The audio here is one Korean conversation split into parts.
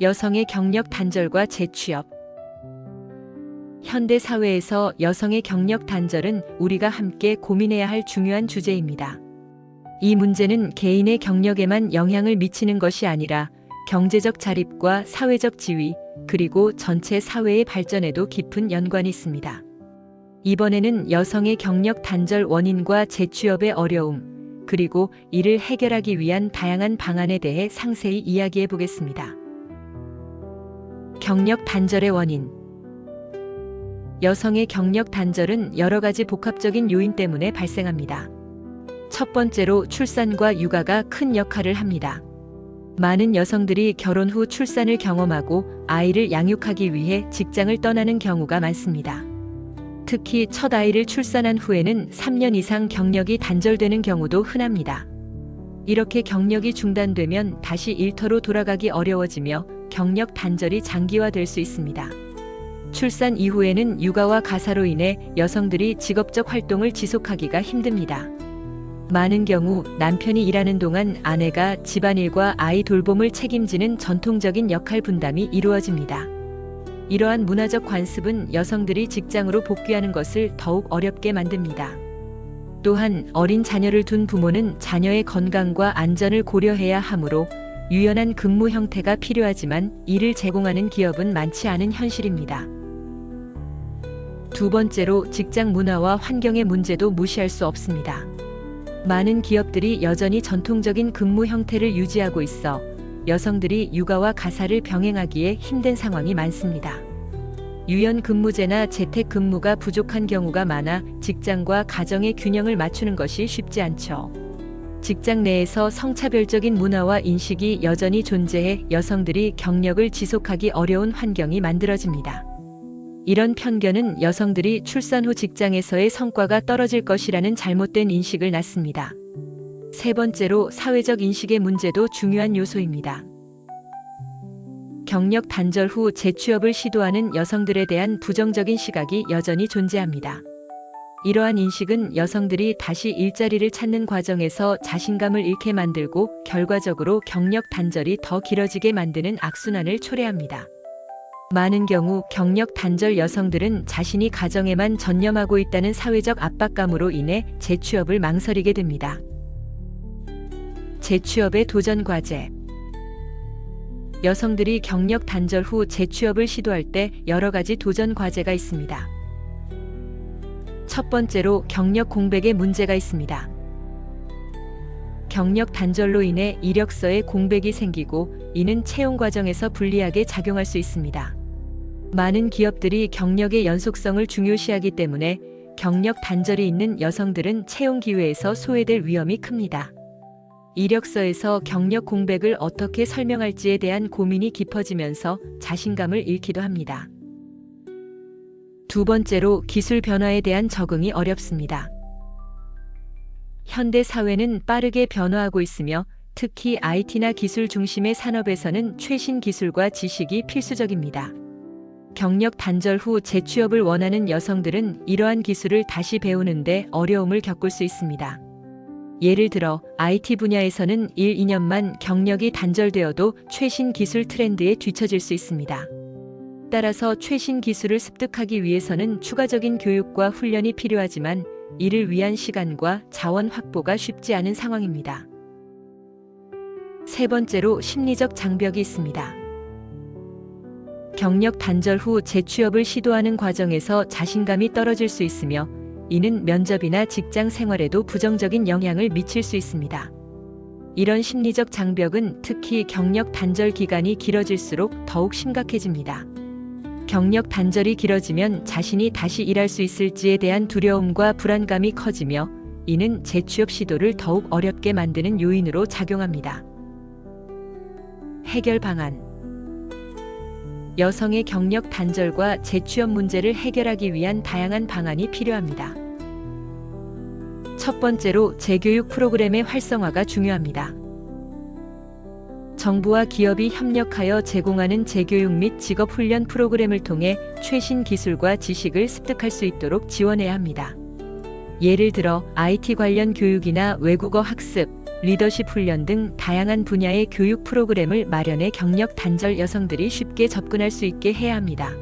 여성의 경력 단절과 재취업. 현대 사회에서 여성의 경력 단절은 우리가 함께 고민해야 할 중요한 주제입니다. 이 문제는 개인의 경력에만 영향을 미치는 것이 아니라 경제적 자립과 사회적 지위, 그리고 전체 사회의 발전에도 깊은 연관이 있습니다. 이번에는 여성의 경력 단절 원인과 재취업의 어려움, 그리고 이를 해결하기 위한 다양한 방안에 대해 상세히 이야기해 보겠습니다. 경력 단절의 원인. 여성의 경력 단절은 여러 가지 복합적인 요인 때문에 발생합니다. 첫 번째로 출산과 육아가 큰 역할을 합니다. 많은 여성들이 결혼 후 출산을 경험하고 아이를 양육하기 위해 직장을 떠나는 경우가 많습니다. 특히 첫 아이를 출산한 후에는 3년 이상 경력이 단절되는 경우도 흔합니다. 이렇게 경력이 중단되면 다시 일터로 돌아가기 어려워지며 경력 단절이 장기화될 수 있습니다. 출산 이후에는 육아와 가사로 인해 여성들이 직업적 활동을 지속하기가 힘듭니다. 많은 경우 남편이 일하는 동안 아내가 집안일과 아이 돌봄을 책임지는 전통적인 역할 분담이 이루어집니다. 이러한 문화적 관습은 여성들이 직장으로 복귀하는 것을 더욱 어렵게 만듭니다. 또한 어린 자녀를 둔 부모는 자녀의 건강과 안전을 고려해야 하므로 유연한 근무 형태가 필요하지만 이를 제공하는 기업은 많지 않은 현실입니다. 두 번째로 직장 문화와 환경의 문제도 무시할 수 없습니다. 많은 기업들이 여전히 전통적인 근무 형태를 유지하고 있어 여성들이 육아와 가사를 병행하기에 힘든 상황이 많습니다. 유연 근무제나 재택 근무가 부족한 경우가 많아 직장과 가정의 균형을 맞추는 것이 쉽지 않죠. 직장 내에서 성차별적인 문화와 인식이 여전히 존재해 여성들이 경력을 지속하기 어려운 환경이 만들어집니다. 이런 편견은 여성들이 출산 후 직장에서의 성과가 떨어질 것이라는 잘못된 인식을 낳습니다. 세 번째로 사회적 인식의 문제도 중요한 요소입니다. 경력 단절 후 재취업을 시도하는 여성들에 대한 부정적인 시각이 여전히 존재합니다. 이러한 인식은 여성들이 다시 일자리를 찾는 과정에서 자신감을 잃게 만들고 결과적으로 경력 단절이 더 길어지게 만드는 악순환을 초래합니다. 많은 경우 경력 단절 여성들은 자신이 가정에만 전념하고 있다는 사회적 압박감으로 인해 재취업을 망설이게 됩니다. 재취업의 도전 과제. 여성들이 경력 단절 후 재취업을 시도할 때 여러 가지 도전 과제가 있습니다. 첫 번째로 경력 공백에 문제가 있습니다. 경력 단절로 인해 이력서에 공백이 생기고 이는 채용 과정에서 불리하게 작용할 수 있습니다. 많은 기업들이 경력의 연속성을 중요시하기 때문에 경력 단절이 있는 여성들은 채용 기회에서 소외될 위험이 큽니다. 이력서에서 경력 공백을 어떻게 설명할지에 대한 고민이 깊어지면서 자신감을 잃기도 합니다. 두 번째로 기술 변화에 대한 적응이 어렵습니다. 현대 사회는 빠르게 변화하고 있으며 특히 IT나 기술 중심의 산업에서는 최신 기술과 지식이 필수적입니다. 경력 단절 후 재취업을 원하는 여성들은 이러한 기술을 다시 배우는데 어려움을 겪을 수 있습니다. 예를 들어 IT 분야에서는 1, 2년만 경력이 단절되어도 최신 기술 트렌드에 뒤처질 수 있습니다. 따라서 최신 기술을 습득하기 위해서는 추가적인 교육과 훈련이 필요하지만 이를 위한 시간과 자원 확보가 쉽지 않은 상황입니다. 세 번째로 심리적 장벽이 있습니다. 경력 단절 후 재취업을 시도하는 과정에서 자신감이 떨어질 수 있으며 이는 면접이나 직장 생활에도 부정적인 영향을 미칠 수 있습니다. 이런 심리적 장벽은 특히 경력 단절 기간이 길어질수록 더욱 심각해집니다. 경력 단절이 길어지면 자신이 다시 일할 수 있을지에 대한 두려움과 불안감이 커지며 이는 재취업 시도를 더욱 어렵게 만드는 요인으로 작용합니다. 해결 방안. 여성의 경력 단절과 재취업 문제를 해결하기 위한 다양한 방안이 필요합니다. 첫 번째로 재교육 프로그램의 활성화가 중요합니다. 정부와 기업이 협력하여 제공하는 재교육 및 직업훈련 프로그램을 통해 최신 기술과 지식을 습득할 수 있도록 지원해야 합니다. 예를 들어 IT 관련 교육이나 외국어 학습, 리더십 훈련 등 다양한 분야의 교육 프로그램을 마련해 경력 단절 여성들이 쉽게 접근할 수 있게 해야 합니다.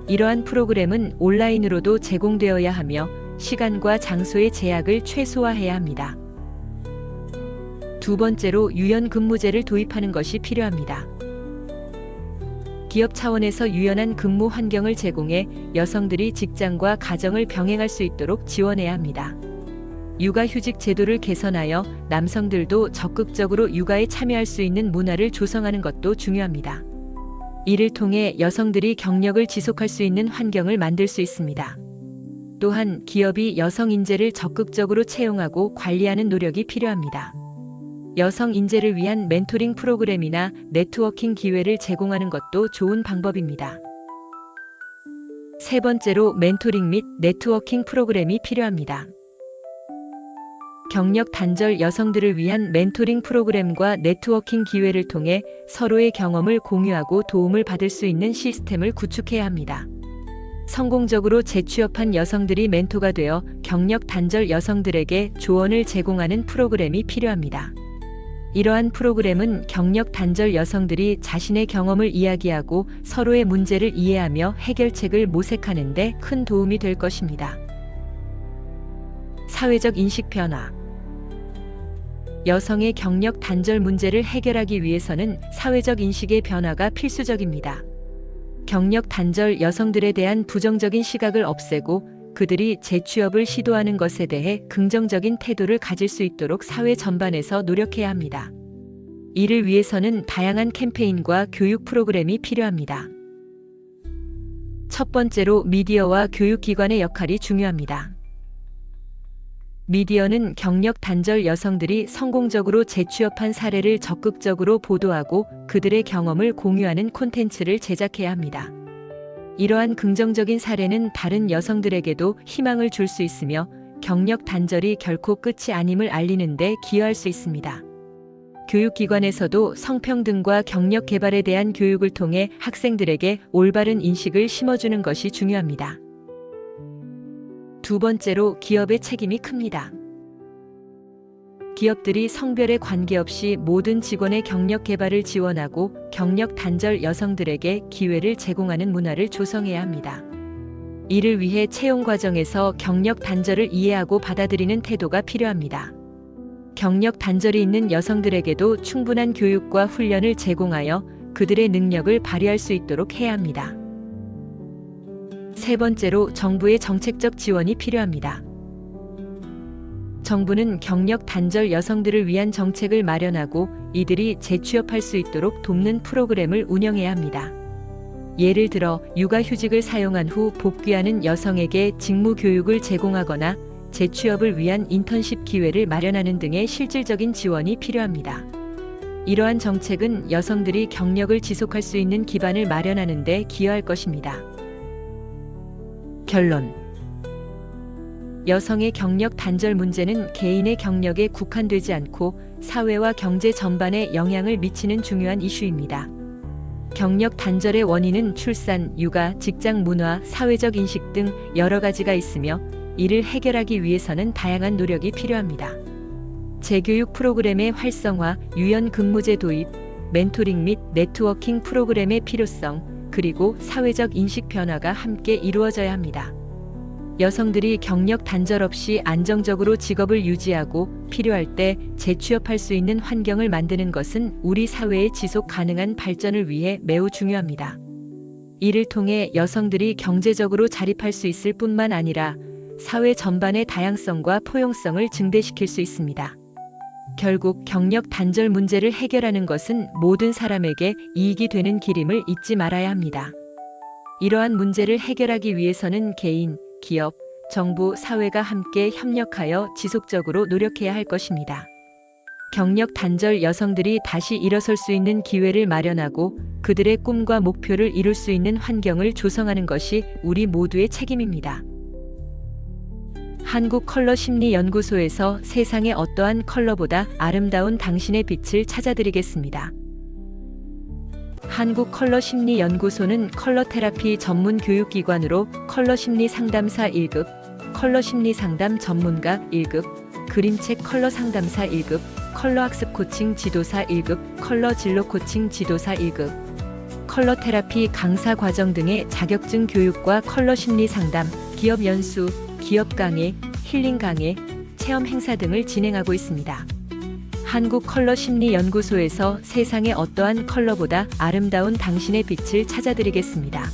이러한 프로그램은 온라인으로도 제공되어야 하며 시간과 장소의 제약을 최소화해야 합니다. 두 번째로 유연 근무제를 도입하는 것이 필요합니다. 기업 차원에서 유연한 근무 환경을 제공해 여성들이 직장과 가정을 병행할 수 있도록 지원해야 합니다. 육아휴직 제도를 개선하여 남성들도 적극적으로 육아에 참여할 수 있는 문화를 조성하는 것도 중요합니다. 이를 통해 여성들이 경력을 지속할 수 있는 환경을 만들 수 있습니다. 또한 기업이 여성 인재를 적극적으로 채용하고 관리하는 노력이 필요합니다. 여성 인재를 위한 멘토링 프로그램이나 네트워킹 기회를 제공하는 것도 좋은 방법입니다. 세 번째로 멘토링 및 네트워킹 프로그램이 필요합니다. 경력 단절 여성들을 위한 멘토링 프로그램과 네트워킹 기회를 통해 서로의 경험을 공유하고 도움을 받을 수 있는 시스템을 구축해야 합니다. 성공적으로 재취업한 여성들이 멘토가 되어 경력 단절 여성들에게 조언을 제공하는 프로그램이 필요합니다. 이러한 프로그램은 경력 단절 여성들이 자신의 경험을 이야기하고 서로의 문제를 이해하며 해결책을 모색하는 데 큰 도움이 될 것입니다. 사회적 인식 변화. 여성의 경력 단절 문제를 해결하기 위해서는 사회적 인식의 변화가 필수적입니다. 경력 단절 여성들에 대한 부정적인 시각을 없애고 그들이 재취업을 시도하는 것에 대해 긍정적인 태도를 가질 수 있도록 사회 전반에서 노력해야 합니다. 이를 위해서는 다양한 캠페인과 교육 프로그램이 필요합니다. 첫 번째로 미디어와 교육기관의 역할이 중요합니다. 미디어는 경력 단절 여성들이 성공적으로 재취업한 사례를 적극적으로 보도하고 그들의 경험을 공유하는 콘텐츠를 제작해야 합니다. 이러한 긍정적인 사례는 다른 여성들에게도 희망을 줄 수 있으며 경력 단절이 결코 끝이 아님을 알리는 데 기여할 수 있습니다. 교육기관에서도 성평등과 경력 개발에 대한 교육을 통해 학생들에게 올바른 인식을 심어주는 것이 중요합니다. 두 번째로 기업의 책임이 큽니다. 기업들이 성별에 관계없이 모든 직원의 경력 개발을 지원하고 경력 단절 여성들에게 기회를 제공하는 문화를 조성해야 합니다. 이를 위해 채용 과정에서 경력 단절을 이해하고 받아들이는 태도가 필요합니다. 경력 단절이 있는 여성들에게도 충분한 교육과 훈련을 제공하여 그들의 능력을 발휘할 수 있도록 해야 합니다. 세 번째로 정부의 정책적 지원이 필요합니다. 정부는 경력 단절 여성들을 위한 정책을 마련하고 이들이 재취업할 수 있도록 돕는 프로그램을 운영해야 합니다. 예를 들어 육아휴직을 사용한 후 복귀하는 여성에게 직무 교육을 제공하거나 재취업을 위한 인턴십 기회를 마련하는 등의 실질적인 지원이 필요합니다. 이러한 정책은 여성들이 경력을 지속할 수 있는 기반을 마련하는 데 기여할 것입니다. 결론. 여성의 경력 단절 문제는 개인의 경력에 국한되지 않고 사회와 경제 전반에 영향을 미치는 중요한 이슈입니다. 경력 단절의 원인은 출산, 육아, 직장 문화, 사회적 인식 등 여러 가지가 있으며 이를 해결하기 위해서는 다양한 노력이 필요합니다. 재교육 프로그램의 활성화, 유연 근무제 도입, 멘토링 및 네트워킹 프로그램의 필요성, 그리고 사회적 인식 변화가 함께 이루어져야 합니다. 여성들이 경력 단절 없이 안정적으로 직업을 유지하고 필요할 때 재취업할 수 있는 환경을 만드는 것은 우리 사회의 지속 가능한 발전을 위해 매우 중요합니다. 이를 통해 여성들이 경제적으로 자립할 수 있을 뿐만 아니라 사회 전반의 다양성과 포용성을 증대시킬 수 있습니다. 결국 경력 단절 문제를 해결하는 것은 모든 사람에게 이익이 되는 길임을 잊지 말아야 합니다. 이러한 문제를 해결하기 위해서는 개인, 기업, 정부, 사회가 함께 협력하여 지속적으로 노력해야 할 것입니다. 경력 단절 여성들이 다시 일어설 수 있는 기회를 마련하고 그들의 꿈과 목표를 이룰 수 있는 환경을 조성하는 것이 우리 모두의 책임입니다. 한국컬러심리연구소에서 세상의 어떠한 컬러보다 아름다운 당신의 빛을 찾아드리겠습니다. 한국컬러심리연구소는 컬러테라피 전문 교육기관으로 컬러심리 상담사 1급, 컬러심리 상담 전문가 1급, 그림책 컬러 상담사 1급, 컬러 학습 코칭 지도사 1급, 컬러 진로 코칭 지도사 1급, 컬러 테라피 강사 과정 등의 자격증 교육과 컬러 심리 상담, 기업 연수, 기업 강의, 힐링 강의, 체험 행사 등을 진행하고 있습니다. 한국 컬러 심리 연구소에서 세상의 어떠한 컬러보다 아름다운 당신의 빛을 찾아드리겠습니다.